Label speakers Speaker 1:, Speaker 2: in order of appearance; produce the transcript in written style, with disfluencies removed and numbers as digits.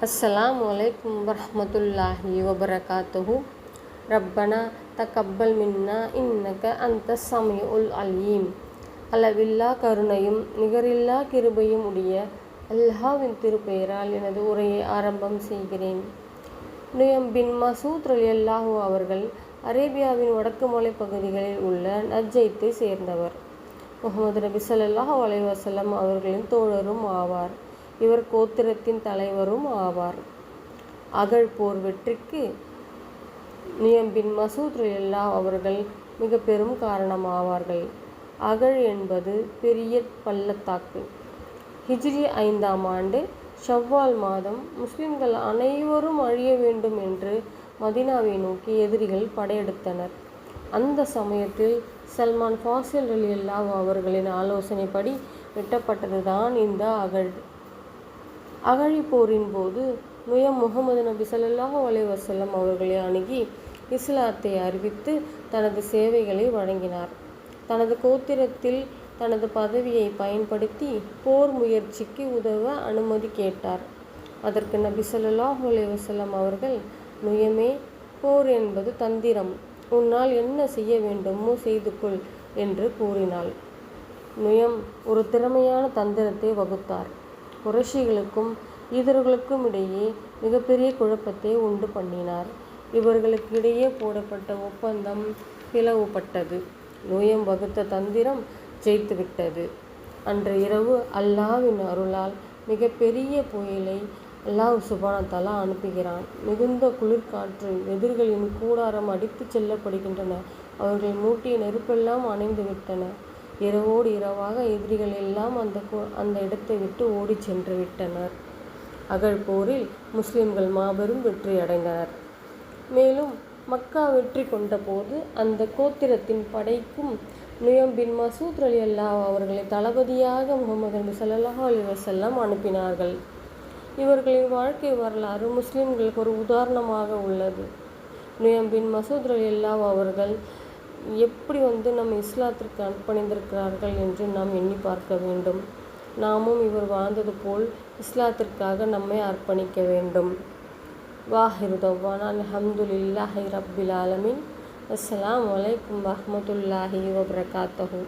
Speaker 1: அஸ்ஸலாமு அலைக்கும் வரஹ்மத்துல்லாஹி வபரகாத்துஹு. ரப்பனா தகப்பல் மின்னா இன்னக அந்த சமீஉல் அலீம். அளவில்லா கருணையும் நிகரில்லா கிருபையும் உடைய அல்லாஹ்வின் திருப்பெயரால் எனது உரையை ஆரம்பம் செய்கிறேன். நுயம் பின் மசூத் ரலியல்லாஹு அவர்கள் அரேபியாவின் வடக்கு மலை பகுதிகளில் உள்ள நஜ்ஜத்தை சேர்ந்தவர். முஹம்மது நபி ஸல்லல்லாஹு அலைஹி வஸல்லம் அவர்களின் தோழரும் ஆவார். இவர் கோத்திரத்தின் தலைவரும் ஆவார். அகழ் போர் வெற்றிக்கு நுயம் பின் மசூத் ரலியல்லாஹு அவர்கள் மிக பெரும் காரணமாவார்கள். அகழ் என்பது பெரிய பள்ளத்தாக்கு. ஹிஜ்ரி 5ஆம் ஆண்டு ஷவ்வால் மாதம் முஸ்லிம்கள் அனைவரும் அழிய வேண்டும் என்று மதீனாவை நோக்கி எதிரிகள் படையெடுத்தனர். அந்த சமயத்தில் சல்மான் ஃபாசில் ரலியல்லாஹு அவர்களின் ஆலோசனைப்படி வெட்டப்பட்டதுதான் இந்த அகழ். அகழி போரின் போது நுயம் முஹம்மது நபி ஸல்லல்லாஹு அலைஹி வஸல்லம் அவர்களை அணுகி இஸ்லாத்தை அறிவித்து தனது சேவைகளை வழங்கினார். தனது கோத்திரத்தில் தனது பதவியை பயன்படுத்தி போர் முயற்சிக்கு உதவ அனுமதி கேட்டார். அதற்கு நபி ஸல்லல்லாஹு அலைஹி வஸல்லம் அவர்கள், நுயமே, போர் என்பது தந்திரம், உன்னால் என்ன செய்ய வேண்டுமோ செய்து கொள் என்று கூறினாள். நுயம் ஒரு திறமையான தந்திரத்தை வகுத்தார். குறைஷிகளுக்கும் ஈதர்களுக்கும் இடையே மிகப்பெரிய குழப்பத்தை உண்டு பண்ணினார். இவர்களுக்கு இடையே போடப்பட்ட ஒப்பந்தம் பிளவுபட்டது. நுயம் வகுத்த தந்திரம் ஜெயித்துவிட்டது. அன்று இரவு அல்லாஹ்வின் அருளால் மிகப்பெரிய புயலை அல்லாஹ் சுப்ஹானஹு வ தஆலா அனுப்புகிறான். மிகுந்த குளிர்காற்று எதிரிகளின் கூடாரம் அடித்து செல்லப்படுகின்றன. அவர்கள் மூட்டிய நெருப்பெல்லாம் அணைந்து விட்டன. இரவோடு இரவாக எதிரிகள் எல்லாம் அந்த இடத்தை விட்டு ஓடி சென்று விட்டனர். அகழ் போரில் முஸ்லிம்கள் மாபெரும் வெற்றி அடைந்தனர். மேலும் மக்கா வெற்றி கொண்ட போது அந்த கோத்திரத்தின் படைக்கும் நுயம் பின் மசூத் ரலியல்லாஹு அவர்களை தளபதியாக முஹம்மது நபி ஸல்லல்லாஹு அலைஹி வஸல்லம் அனுப்பினார்கள். இவர்களின் வாழ்க்கை வரலாறு முஸ்லிம்களுக்கு ஒரு உதாரணமாக உள்ளது. நுயம் பின் மசூத் ரலியல்லாஹு அவர்கள் எப்படி நம்ம இஸ்லாத்திற்கு அர்ப்பணிந்திருக்கிறார்கள் என்று நாம் எண்ணி பார்க்க வேண்டும். நாமும் இவர் வாழ்ந்தது போல் இஸ்லாத்திற்காக நம்மை அர்ப்பணிக்க வேண்டும். வாஹிரு தவ்வானா அல்ஹம்துலில்லாஹி ரப்பில் ஆலமீன். அஸ்ஸலாமு அலைக்கும் வரஹ்மத்துல்லாஹி வபரகாத்துஹு.